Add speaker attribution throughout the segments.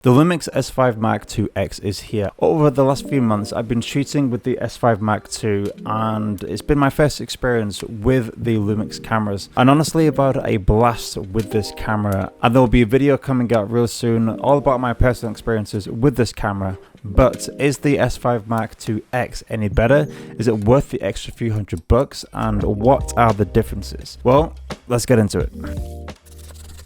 Speaker 1: The Lumix S5 Mark II X is here. Over the last few months, I've been shooting with the S5 Mark II, and it's been my first experience with the Lumix cameras. And honestly, I've had a blast with this camera, and there will be a video coming out real soon all about my personal experiences with this camera. But is the S5 Mark II X any better? Is it worth the extra few $100? And what are the differences? Well, let's get into it.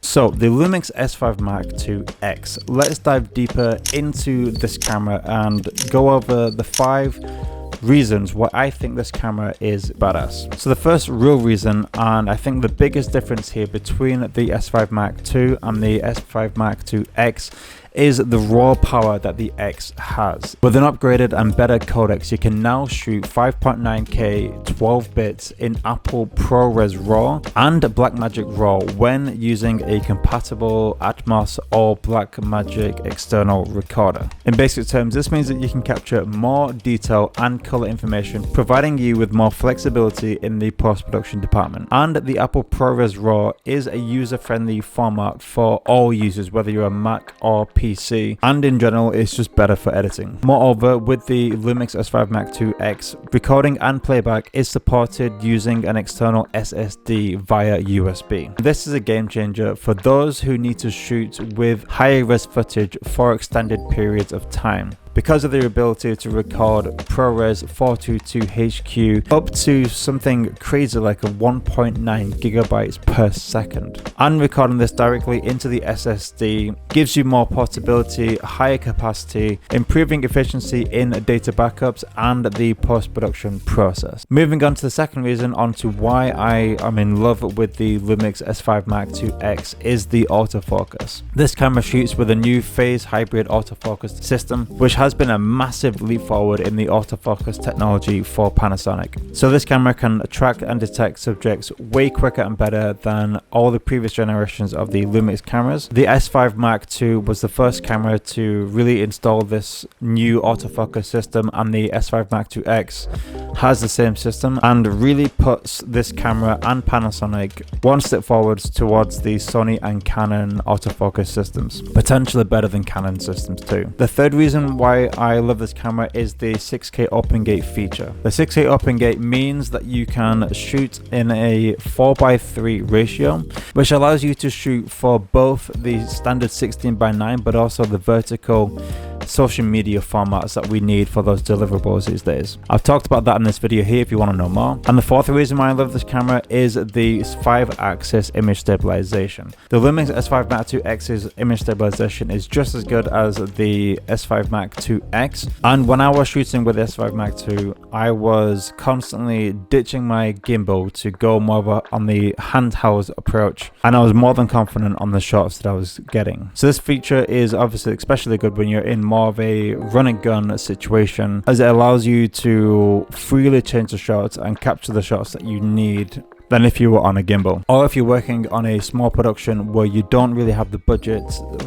Speaker 1: So the Lumix S5 Mark II X. Let's dive deeper into this camera and go over the 5 reasons why I think this camera is badass. So the first real reason, and I think the biggest difference here between the S5 Mark II and the S5 Mark II X, is the raw power that the X has. With an upgraded and better codecs, you can now shoot 5.9K 12 bits in Apple ProRes RAW and Blackmagic RAW when using a compatible Atmos or Blackmagic external recorder. In basic terms, this means that you can capture more detail and color information, providing you with more flexibility in the post-production department. And the Apple ProRes RAW is a user-friendly format for all users, whether you're a Mac or PC, and in general it's just better for editing. Moreover, with the Lumix S5 Mark II X, recording and playback is supported using an external SSD via USB. This is a game changer for those who need to shoot with higher res footage for extended periods of time, because of their ability to record ProRes 422HQ up to something crazy like a 1.9 gigabytes per second. And recording this directly into the SSD gives you more portability, higher capacity, improving efficiency in data backups and the post-production process. Moving on to the second reason, onto why I am in love with the Lumix S5 Mark II X, is the autofocus. This camera shoots with a new phase hybrid autofocus system, which has been a massive leap forward in the autofocus technology for Panasonic. So this camera can track and detect subjects way quicker and better than all the previous generations of the Lumix cameras. The S5 Mark II was the first camera to really install this new autofocus system, and the S5 Mark II X has the same system and really puts this camera and Panasonic one step forwards towards the Sony and Canon autofocus systems, potentially better than Canon systems too. The third reason why I love this camera is the 6K open gate feature. The 6K open gate means that you can shoot in a 4:3 ratio, which allows you to shoot for both the standard 16:9 but also the vertical social media formats that we need for those deliverables these days. I've talked about that in this video here if you want to know more. And the fourth reason why I love this camera is the 5-axis image stabilization. The Lumix S5 Mark II X's image stabilization is just as good as the S5 Mark II X, and when I was shooting with the S5 Mark II, I was constantly ditching my gimbal to go more on the handheld approach, and I was more than confident on the shots that I was getting. So this feature is obviously especially good when you're in more of a run and gun situation, as it allows you to freely change the shots and capture the shots that you need than if you were on a gimbal, or if you're working on a small production where you don't really have the budget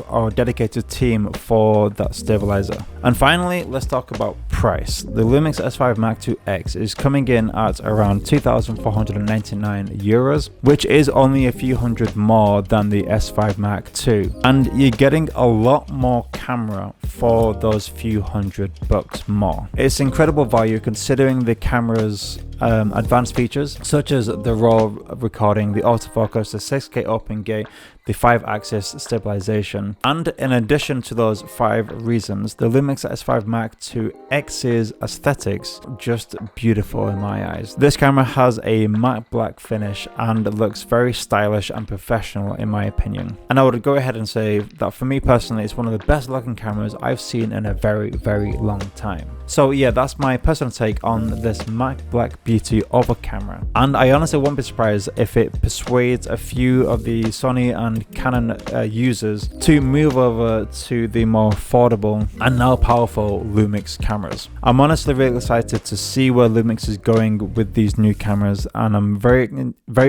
Speaker 1: or dedicated team for that stabilizer. And finally, let's talk about price. The Lumix S5 Mark II X is coming in at around €2,499, which is only a few hundred more than the S5 Mark II, and you're getting a lot more camera for those few $100 more. It's incredible value considering the camera's advanced features such as the raw recording, the autofocus, the 6K open gate, the 5-axis stabilization. And in addition to those 5 reasons, the Lumix S5 Mark II X's aesthetics just beautiful in my eyes. This camera has a matte black finish and looks very stylish and professional in my opinion. And I would go ahead and say that for me personally, it's one of the best looking cameras I've seen in a very, very long time. So yeah, that's my personal take on this matte black beauty of a camera. And I honestly won't be surprised if it persuades a few of the Sony and Canon users to move over to the more affordable and now powerful Lumix cameras. I'm honestly really excited to see where Lumix is going with these new cameras, and I'm very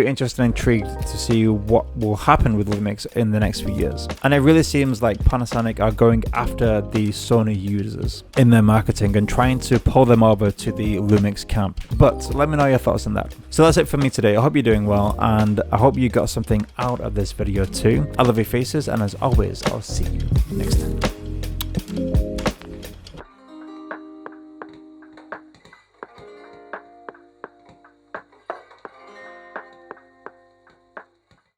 Speaker 1: interested and intrigued to see what will happen with Lumix in the next few years. And it really seems like Panasonic are going after the Sony users in their marketing and trying to pull them over to the Lumix camp. But let me know your thoughts on that. So that's it for me today. I hope you're doing well, and I hope you got something out of this video too. I love your faces, and as always, I'll see you next time.